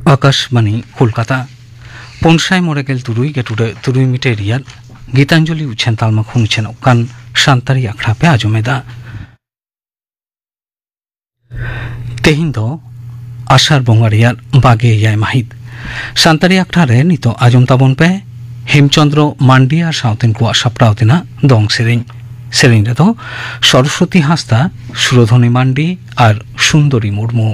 आकाशबाणी कलकाता पनसाय मरेगेल तुरुई गेटुरे तुरुई मिटे रियाल गीतांजलि उछेन तालमा खुंगछेन कान शांतारी आखड़ा पे आजमेदा तेहिन दो आषाढ़ बंगा रियाल बागे याय माहित शांतारी आखड़ा रे नितो आजम ताबन पे हेमचंद्र मांडिया साउतेन को सापड़ावतेना दंग सेरें सेरें रे तो सरस्वती हांसदा सुरधनी मांडी और सुंदरी मुर्मू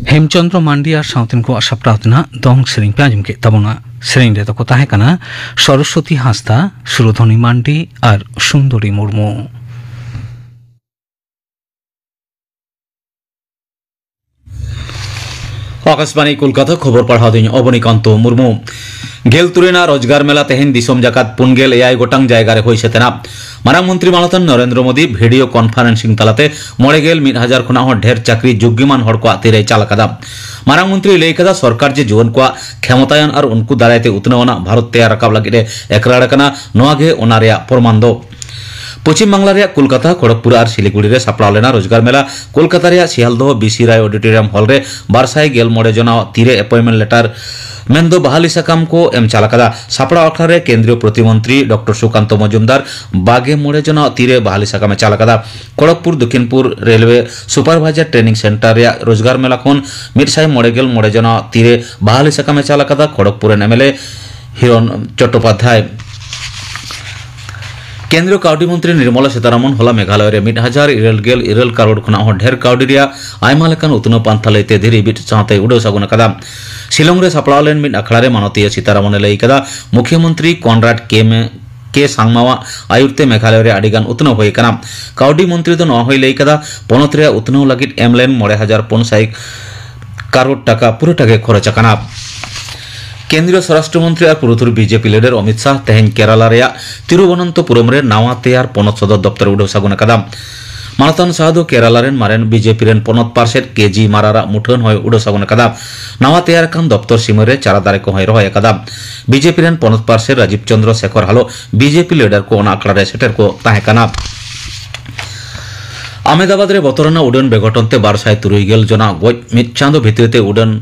हेमचंद्र मांडिया साउतेन को आशा प्रार्थना दंग सेरें पे आजम के तबना सेरें रे तो ताहे कना सरस्वती हांसदा सुरधनी मांडी और सुंदरी मुर्मू। आकाशवाणी कोलकाता खबर पढ़ा दिन अवनीकांत मुर्मू गेल तुरेना रोजगार मेला तेहेन दिसम जाकात पुनगेल एआई गोटांग जायगारे होई सेतेना मारांग मंत्री मानतन नरेंद्र मोदी भिडियो कन्फारेंसिंग तालाते 10,000 खुना हो ढेर चाकरी योग्यमान हड़ को तीरे चालकादा मारांग मंत्री लैकदा सरकार जे जुवन को क्षमतायन और उनको दारायते उतनवना भारत तैयार राकाब लगिदे एकराड़कना नोआगे ओना रेया प्रमाण दो पश्चिम बांगला रे कोलकाता खड़गपुर और सिलीगुड़ी रे सापड़ा लेना रोजगार मेला कोलकाता रे सियालदह बीसी राय ऑडिटोरियम हॉल रे 12,000 जना तीरे अपॉइंटमेंट लेटर मेन्दो बहाली साकाम को एम चालकादा सापड़ा अखड़ा रे केंद्रीय प्रतिमंत्री डॉक्टर सुकांत मजुमदार 22 जना तीरे बहाली साकाम चालकादा खड़गपुर दक्षिणपुर रेलवे सुपरवाइजर ट्रेनिंग सेंटर रे रोजगार मेला खन 190 जना तीरे बहाली साकाम चालकादा खड़गपुर एमएलए हिरन चट्टोपाध्याय केंद्रीय काउडी मंत्री निर्मला सीतारामन होला मेघालय रे 1,000 करोड़ खुना हो ढेर काउडी रिया आयमा लेकान उतनो पांथा लैते धीरे बिट साथे उडो सगुन कदा शिलोंग रे सापड़ा लेन मिट अखड़ा रे मानतीय सीतारामन लई कदा मुख्यमंत्री कॉनराड के सांगमावा आयुर्ते मेघालय रे आडिगान उतनो होय कना काउडी मंत्री तो न होय लई कदा पोनत रे उतनो लगिट एमलेन 9,500 करोड़ टाका पूरा टाके खर्च कना केंद्रीय स्वराष्ट्र मंत्री और पुरुतुर बीजेपी लीडर अमित शाह तेहेन केरला रे तिरुवनंतपुरम रे नावा तैयार पनत सदर दफ्तर उडो सगुन कदा मानतन शाह दो केरला रेन मारेन बीजेपी रेन पनत पार्षद केजी मारारा मुठन होय उडो सगुन कदा नावा तैयार कान दफ्तर सीमा रे चारा दारे को होय रहोय कदा बीजेपी रेन पनत पार्षद राजीव चंद्र शेखर हालो बीजेपी लीडर को ओना आखड़ा रे सेटर को ताहे कना अहमदाबाद रे बतरना उड़न बेघटनते 230 जना गज मिद चांदो भितरते उड़न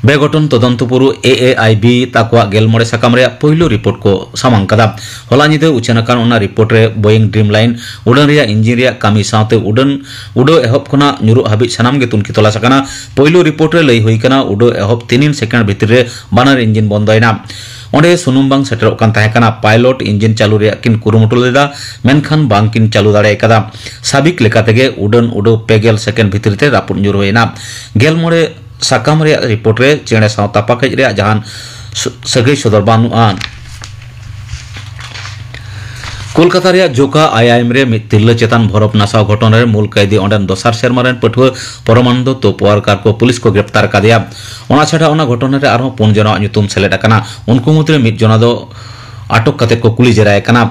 बेघटन तदंतपुरु एएआईबी ताकवा 11 साकाम रे पहिलो रिपोर्ट को सामांग कदा होला निदे उचेनाकान ओना रिपोर्ट रे बोइंग ड्रीम लाइन उड़न रिया इंजिन रिया कामी साथे उड़ो एहब खना नुरु हाबि सनाम गे तुनकी तोला सकाना पहिलो रिपोर्ट रे लई होई कना उड़ो एहब 3 सेकेंड भितर रे बानार इंजिन बंदयना ओंडे सुनुम बांग सेटर कान ताहे कना पायलट इंजिन चालू रे किन कुरुमुटु लेदा मेनखान बांग किन चालू दाड़े कदा साबिक लेकातेगे उड़न उड़ो 2 सेकेंड भितर ते रापुन नुरु होइना 11 साकाम रे रिपोर्ट रे चेणे साव तापाकज रे जहान सगै सदर बानुआन कोलकाता रे जोका आईआईएम रे तिल्ला चेतन भरप नासाव घटना रे मूल कैदी ओंडन दोसार शर्मा रेन पठुआ परमानंद तोपवारकार को पुलिस को गिरफ्तार कादिया ओना छाड़ा ओना घटना रे आरो 4 जना ᱧᱩᱛᱩᱢ सेलेट कना उनको मुद्रे 1 जना दो आटक कते को कुली जराय कना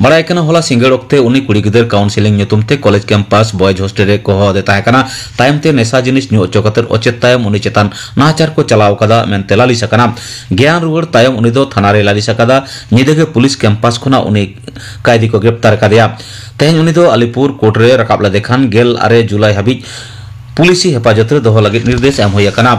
बड़ाय कना होला सिंगड़ ओक्ते उनी कुड़ी गिदर काउंसिलिंग ᱧᱩᱛᱩᱢ ते कॉलेज कैंपस बॉयज हॉस्टल रे को हो देता है कना तायम ते नेसा जिनिस ᱧᱩ चकतर अचेत तायम उनी चेतन नाचार को चलाव कदा मेन तेलाली सकना ज्ञान रुवर तायम उनी दो थाना रे लाली सकदा निदेगे पुलिस कैंपस खुना उनी कैदी को गिरफ्तार कदिया तेन उनी दो अलीपुर कोर्ट रे रकाबला देखान 18 जुलाई हाबि पुलिसी हेफाजत रे दोह लगित निर्देश एम होय कना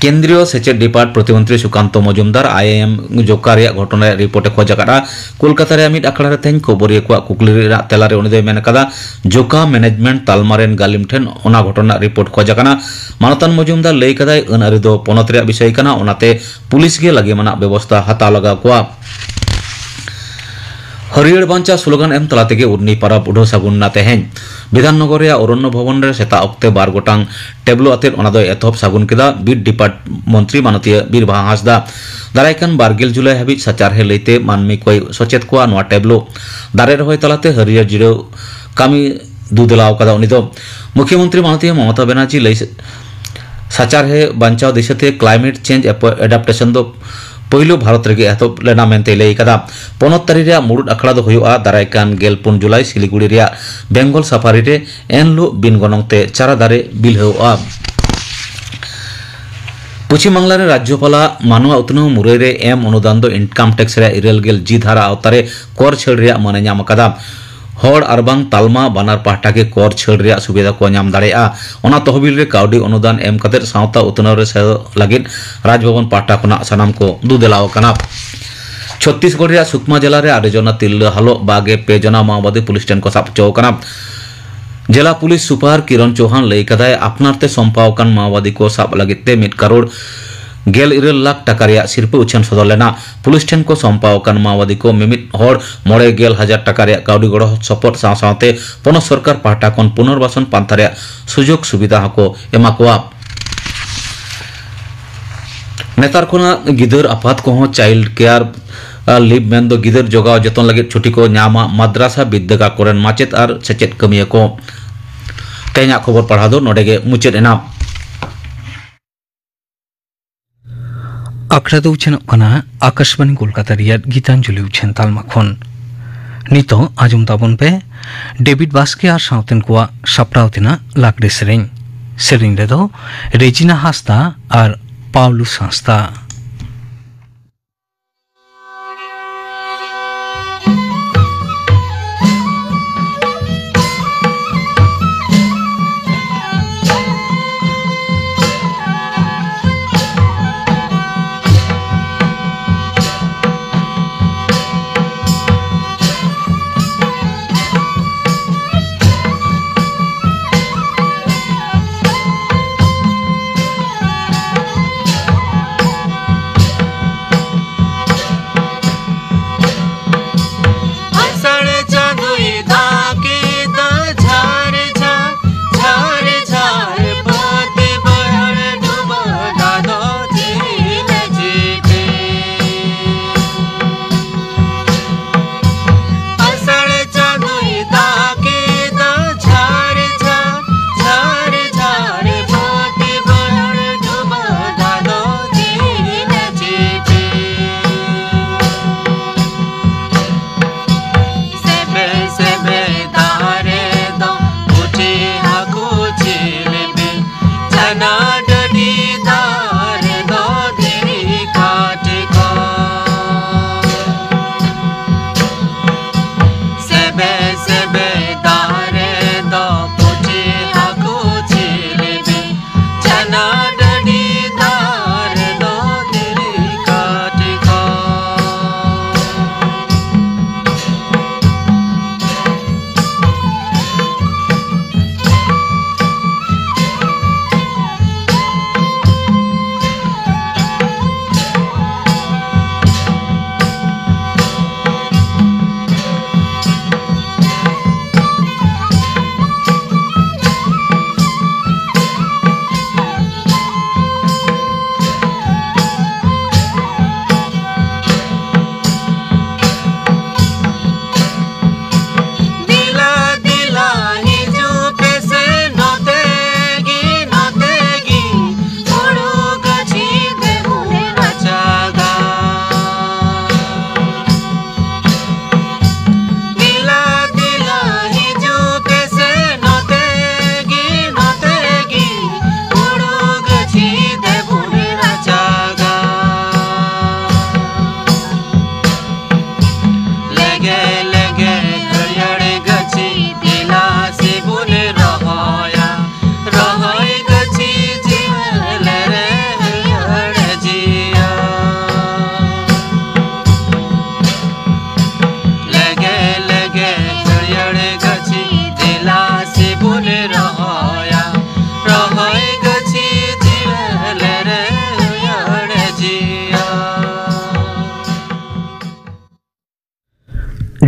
केंद्रीय सेचेत डिपार्ट प्रतिमंत्री सुकांत मजुमदार आईएएम जोका रे घटना रिपोर्ट खोज कदा कोलकाता रे मिड अखड़ा रे तेन खबरिया को कुकली रे तेला रे उनी दे मेन कदा जोका मैनेजमेंट तालमारेन गालिम ठेन ओना घटना रिपोर्ट खोज कना मानतन मजुमदार लई कदाय अनआरी दो पनत रे विषय कना ओनाते पुलिस गे लगे मना व्यवस्था हता लगा को हरियर बांचा स्लोगान एम तलातेगे उर्नी पाराब उडो सागुन्ना तेहेन विधाननगर रे अरण्य भवन रे सेता अक्ते 12 गोटांग टेबलो आते ओना दो एथप सागुन केदा बीट डिपार्ट मंत्री मानतीय बीरभा हासदा दारायकान 12 जुलाई हाबि सचार हे लैते मानमी कोई सचेत को नवा टेबलो दारे रहोय तलाते हरियर जिरो कामी दुदलाव कदा उनी दो मुख्यमंत्री मानतीय ममता बनर्जी लै सचार हे बांचाव दिशते क्लाइमेट चेंज एडाप्टेशन दो पहिलो भारत रे एहतब लेना मेनते लई कदा 15 तारीख रे मुरुड अखड़ा दो हुआ दारायकान 14 जुलाई सिलीगुड़ी रे बेंगल सफारी रे एनलो बिन गनंगते चारा दारे बिल हुआ पश्चिम बांगला रे राज्यपाला मानवा उतनो मुरई रे एम अनुदान दो इनकम टैक्स रे 9 जी धारा अवतारे कर छेड़ रे माने नाम कदा हर अरबांग तालमा बानार पाहटा के कर छेड़ रे सुविधा को नाम दाड़ेया ओना तहबिल रे काउडी अनुदान एम कते सावता उतनो रे लगिन राजभवन पाहटा खुना सनाम को दुदेलाव कना छत्तीसगढ़ रे सुकमा जिला रे 8 जना तिल्ला हालो 2 जना माओवादी पुलिस स्टेशन को साप चौकना जिला पुलिस सुपार किरण चौहान लई कदाय अपनारते संपावकन माओवादी को साप लगिते 1 करोड़ 11 लाख टाका रिया सिरपे उछन सदर लेना पुलिस ठेन को संपावकन माओवादी को मिमित हर 9,000 टाका रिया काउडी गड़ो सपोर्ट साथे पनत सरकार पाहटा कोन पुनर्वासन पांथा रिया सुजोग सुविधा को एमा कोआ नेतार कोना गिदर आपात को चाइल्ड केयर लीव मेन दो गिदर जोगाव जतन लगे छुट्टी को नामा मद्रासा विद्यागा कोरेन माचेत और सेचेत कमिया को तेना खबर पढ़ा दो नोडेगे मुचेद एना। आखड़ा दो उछेनोग कना आकाशवाणी कोलकाता रियाद गीतांजलि उछेन तालमा खन नितो आजम ताबन पे डेविड बास्के आर साउतेन कोआ सापड़ाव तेना लागड़े सेरेंग सेरेंग रेदो रेजिना हास्ता आर पाउलू सांस्ता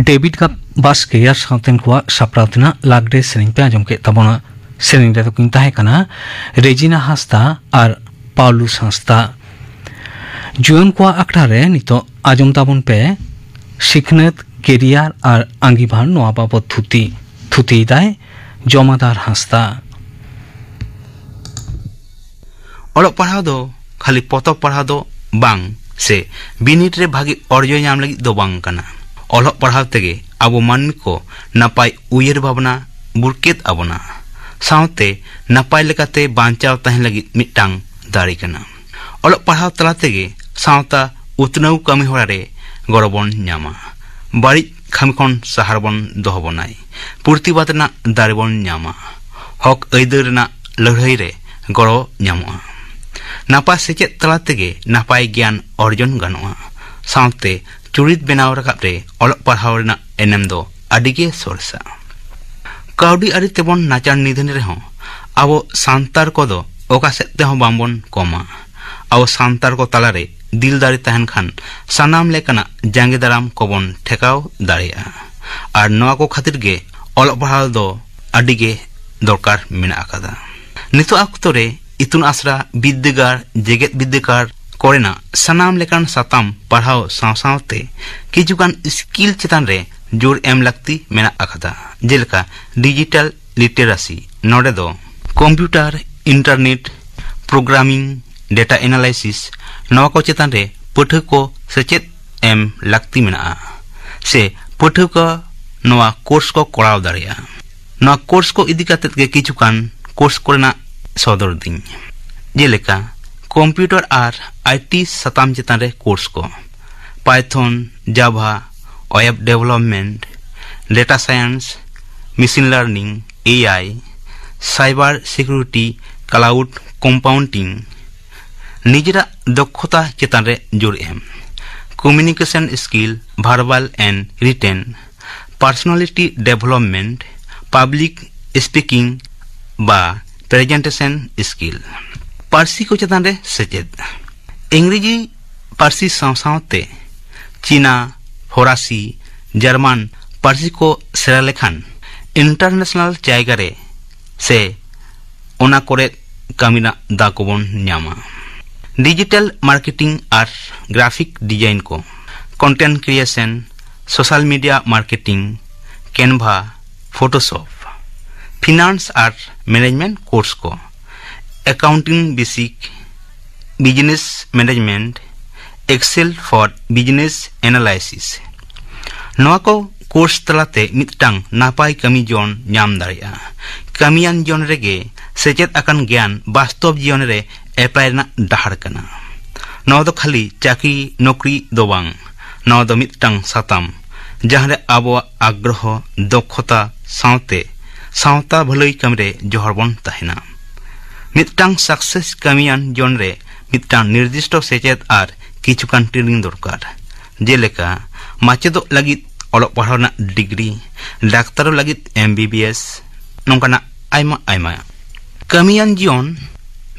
डेविड का बास्के यार साउतेन कोआ सापड़ाव तेना लागड़े सेरेंग पे आजम के तबोना सेरेंग रेदो किन ताहे कना रेजिना हास्ता आर पाउलू सांस्ता जुयन कोआ आखड़ा रे नितो आजम ताबन पे शिखनत केरियार आर आंगीभार नोआ बाबत थुती दाय जमादार हास्ता ओलग पढ़ाव दो खाली पतब पढ़ाव दो बांग से बिनिट रे भागी अर्जो नाम लगी दो बांग कना ओलग पढ़ाव तेगे आबो मानमी को नापाय उयेर भावना बुरकेत आबोना सावते नापाय लेकाते बांचाव ताहें लगी मिटांग दाड़ी कना ओलग पढ़ाव तला तेगे सावता उतनाउ कामी होरा रे गड़बन ᱧᱟᱢᱟ बाड़ी खामी खन सहार बन दोहबनाय प्रतिबाद ना दारे बन ᱧᱟᱢᱟ हक ऐदर ना लड़ाई रे गड़ो ᱧᱟᱢᱚᱜᱼᱟ नापाय सेचेद तला तेगे नापाय ज्ञान अर्जन गानोआ सावते चुरित बेनाव रकाब रे ओलग पढ़ाव रेना एनेम दो आडिगे सरसा काउडी आरि तेबन नाचार निधन रेहों आबो सांतार कोदो ओका सेद तेहों बांबन कमा आबो सांतार को तालारे दिल दाड़ी तहन खान सानाम लेकाना जांगे दाराम कोबन ठेकाव दाड़िया आर नोआ को खातिर गे ओलग पढ़ाव दो आडिगे दरकार मेना आकादा नितो अक्तो रे इतुन आसरा विद्यागार जेगेत विद्यागार कोरेना सानाम लेकान साताम पढ़ाव सावसावते किजुगान स्किल चेतान रे जोर एम लगती मेना आकादा जेलका डिजिटल लिटरेसी नोडे दो computer internet programming data analysis नवा को चेतान रे पठु को सेचेत एम लाक्ति मेना से पठु को नवा कोर्स को कोराव दाड़िया नवा कोर्स को इदी काते के किछुकान कोर्स कोरेना सदर दिन जेलेका कंप्यूटर आर आईटी सताम चेतान रे कोर्स को Python Java web development data science machine learning AI cyber security cloud computing निजरा दक्षता चेतान रे जोर एम communication skill verbal and written personality development public speaking बा प्रेजेंटेशन स्किल पार्सी को चेतान रे सेचेद इंग्रेजी पार्सी सावसावते चीना फरासी जर्मन पार्सी को सेरा लेखान इंटरनेशनल जायगा रे से ओना कोरे कामिना दा कोबन न्यामा डिजिटल मार्केटिंग और ग्राफिक डिजाइन को content creation social media marketing Canva Photoshop finance और मैनेजमेंट कोर्स को accounting basic business management Excel for business analysis नवा को कोर्स तलाते मिटटांग नापाई कमी जोन नाम दाड़िया कमियान जोन रेगे सेचेत अकन ज्ञान वास्तव जीवन रे एप्लाई ना डाहर कना नवा दो खाली चाकरी नौकरी दो बांग नवा दो मिटटांग साताम जहां रे आबो आग्रह दक्षता सावते सावता भलई कमरे जोहरबन तहना मिटटांग सक्सेस कमियान जोन रे मिटटांग निर्दिष्ट सेचेत आर किछुकान ट्रेनिंग दरकार जेलेका माचेदो लगित ओलो पढ़ाना डिग्री डाक्तारो लगित एमबीबीएस नोंकाना आयमा आयमा कमियान जीवन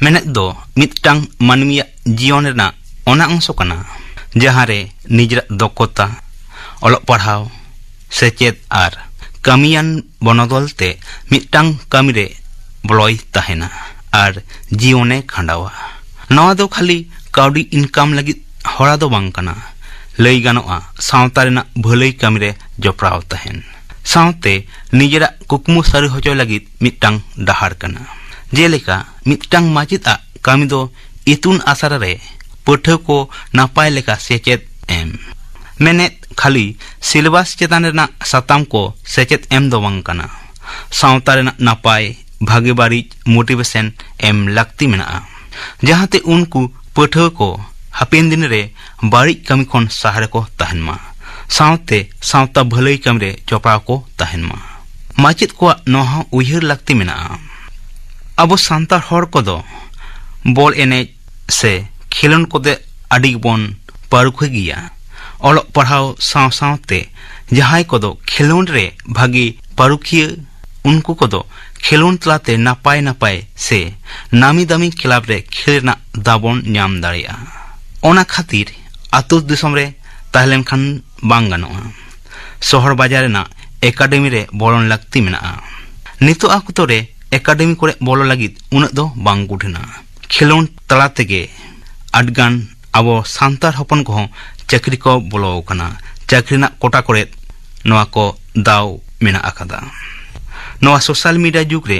मेने दो मिटटांग मानमिया जीवन रेना ओना अंश कना जहां रे निजरा दक्षता ओलो पढ़ाव सेचेत आर कमियान बनदलते मिटटांग कमिरे बलय तहना आर जीवने खंडावा नवा दो खाली काउडी इनकाम लगित हड़ा दो बांग कना लई गानोआ सावता रेना भलई कमिरे जपराव तहन सावते निजरा कुकमु सारी होचो लगित मिटटांग डाहार कना जेलेका मिटटांग माचित आ कमी दो इतुन आसारा रे पठो को नापाय लेका सेचेत एम मेने खाली सिलेबस चेतान रेना साताम को सेचेत एम दो बांग कना सावता रेना नापाय भागे बारिज मोटिवेशन एम लाक्ति मेना जहांते उनको पठो को हापेन दिन रे बाड़ी कमी खन सहारे को तहनमा सावते सावता भलई कमी रे चोपड़ा को तहनमा माचित को नोहा उयहर लगती मेना अब सांतार हर को दो बॉल एने से खेलन को दे अड़ी बन पारुखे गिया ओल पढ़ाओ साव सावते जहां को दो खेलोन रे भागी पारुखिया उनको को दो खेलोन तलाते नापाय नापाय से नामी दामी क्लब रे खेलना दाबन न्याम दाड़िया ओना खातिर आतु दिसम रे ताहलेन खान बांग गानोआ शहर बाजार ना एकाडेमी रे बोलन लगती मेना नितो आकुतो रे एकाडेमी कोरे बोलो लगित उन दो बांग गुठना खेलोन तला तेगे आडगान अब सांतार हपन को चाकरी को बोलो कना चाकरी ना कोटा कोरे नवा को दाव मेना आकादा नवा सोशल मीडिया जुग रे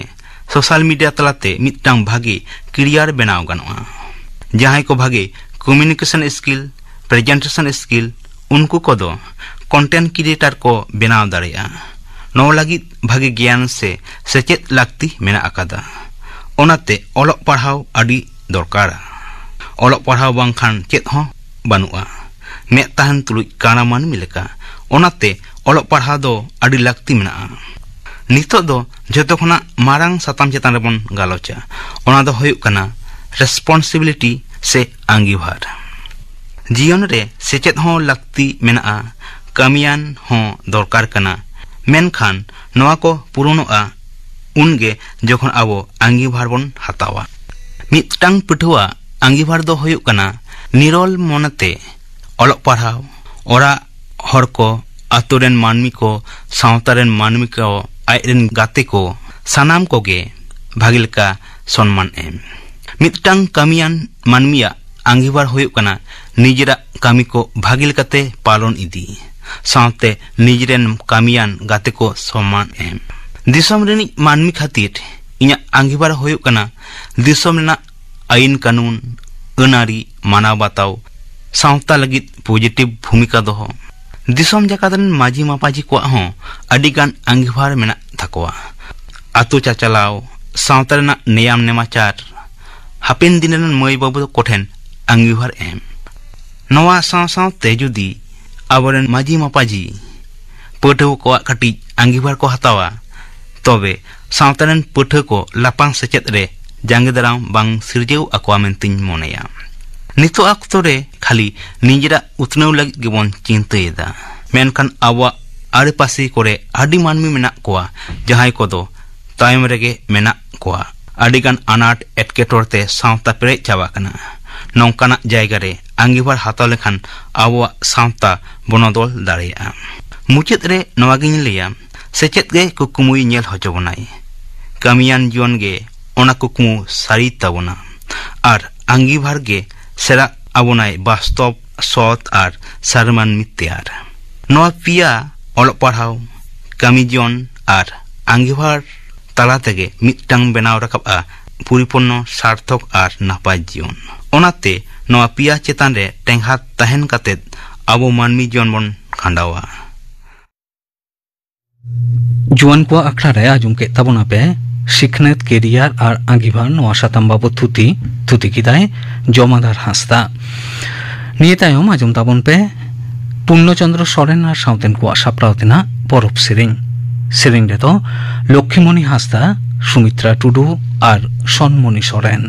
सोशल मीडिया तलाते मिटटांग भागी क्रियार बनाव गानोआ जहां को भागे कम्युनिकेशन स्किल प्रेजेंटेशन स्किल उनको को दो कंटेंट क्रिएटर को बनाव दाड़िया नौ लगित भागे ज्ञान से सेचेत लगती मेना आकादा ओनाते ओलोक पढ़ाव अड़ी दरकारा ओलोक पढ़ाव बांखान चेत हो बानुआ मे ताहन तुलुज काना मान मिलेका ओनाते ओलोक पढ़ाव दो अड़ी लगती मेना नितो दो जतो खना मारांग साताम चेतान रेबन गालोचा ओना दो होयुक कना रेस्पॉन्सिबिलिटी से आंगीभार जीवन रे सेचेत हो लगती मेना कमियान हो दरकार कना मेनखान नवा को पुरोनोआ उनगे जखन आबो आंगीभार बन हतावा मिटटांग पठुआ आंगीभार दो होयुक कना निरोल मनते ओलोक पढ़ाव ओरा हर को आतुरेन मानमी को सावतारेन मानमी को आयरेन गाते को सानाम कोगे भागिलका सम्मान एम मिटटांग कमियान मानमिया आंगीभार होयुक कना निजरा कामी को भागिलकाते पालन इदी सावते निजरेन कमियान गाते को सम्मान एम दिसम रेनी मानमी खातिर इना आंगीभार होयुक कना दिसम रेना आईन कानून अनारी manaw bataw sawta lagit positive bhumika doho disom jakatan maji mapaji ko ho adigan angihar mena thakwa atu chachalaw sawta rena niyam nemachar hapin dinan moi babu kothen angihar em nowa saw te judi aboren maji mapaji pöthaw ko kati angihar ko hatawa tobe sawtanen pöthaw ko lapang sechet re jangidaram bang sirjeu akwa mentiñ moneya nito aktore khali nijera utnaw lagit gibon cintayeda menkan awa are pasi kore adi manmi menak koa jahai kodo tayam rege menak koa adigan anat etketorte sawta pere chawa kana nongkana jayga re angihar hataw lekhan awa sawta bonodol dareya muchet re nawagin leya sechet ge kukumuy nyel hojobonai kamiyan jion ge ona kukmu sari tabona ar angihar ge sera abonai bastop sot ar sarman mityar noa pia olok parhaw kami jion ar angihar tala tege mitang benaw rakap a puriponno sarthok ar napay jion onate noa pia chetan re tenghat tahen katet abo manmi jion bon khandawa जुआन को आखड़ा रे आजुम के तबना पे शिखनेत career और आंगिभार नोआ साताम बाबू थुती किदाय जमादार हासदा निये तायम आजुम ताबन पे पूर्णचंद्र सोरेन और साउतेन को साप्रावतेना बरफ सेरिंग रे तो लक्ष्मीमणि हासदा सुमित्रा टुडू और सनमणि सोरेन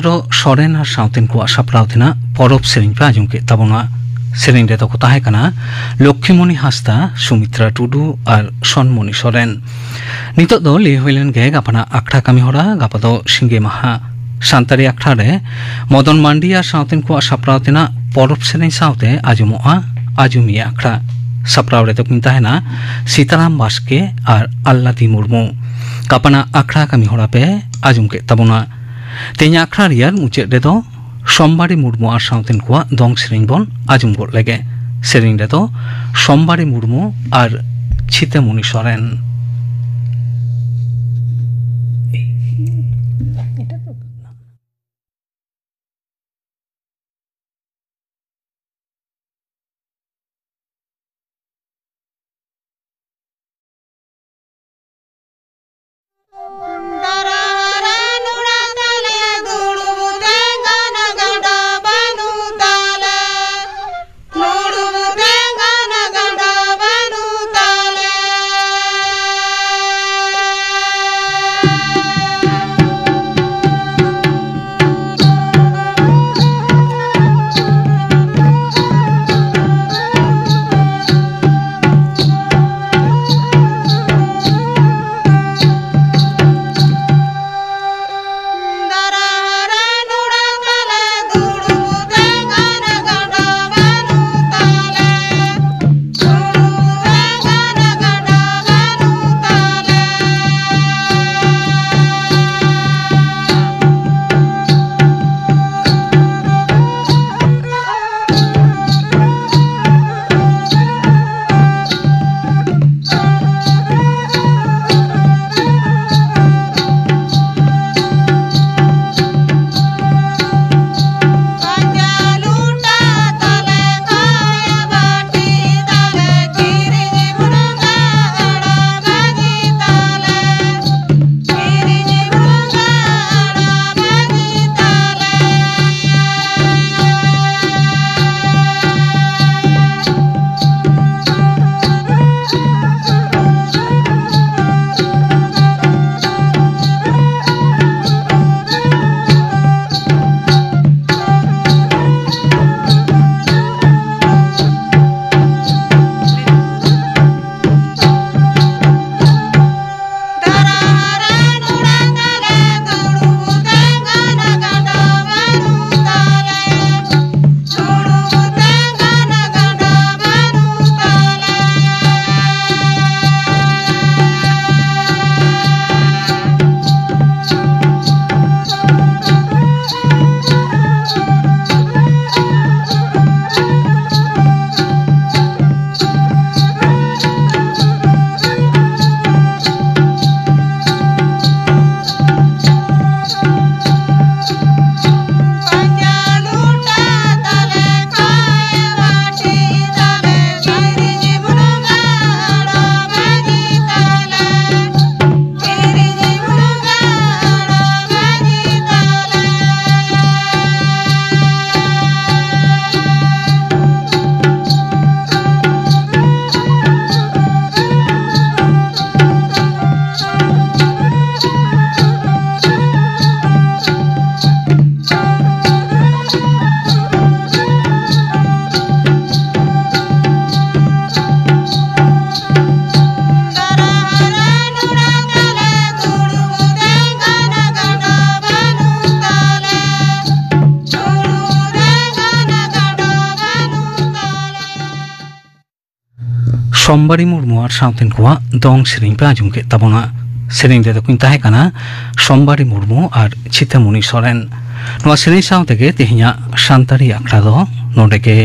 हेमचंद्र सोरेन और साउतेन को सापड़ावतेना परब सेरें पे आजम के तबना सेरें रे को ताहेकना लक्ष्मीमणि हासदा सुमित्रा टुडू और सनमणि सोरेन नितो दो ले होइलेन गे गापना आखड़ा कामी हरा गापा दो सिंगे माहा सान्तारी आखड़ा रे मदन मांडी और साउतेन को सापड़ावतेना परब सेरें साउते आजमोआ आजुमिया आखड़ा सापड़ाव रे तो किन ताहेना सीताराम बास्के और अल्लादी मुर्मू गापना आखड़ा कामी हरा पे आजम के तबना तेज आखड़ा रियार मुचाद रेदो सोमबारी मुर्मू और साउतेन को दंग सेरें बन आजम गद लेगे सेरें रेदो सोमबारी मुर्मू और छितेमणि सोरेन सोमबारी मुर्मू और साउतेन को दंग सेरें पे आजम के तबना सेरें रे तो किन ताहेकना सोमबारी मुर्मू और छितेमणि सोरेन सेरें साउते के तेहिया सान्तारी आखड़ा दो नोडे के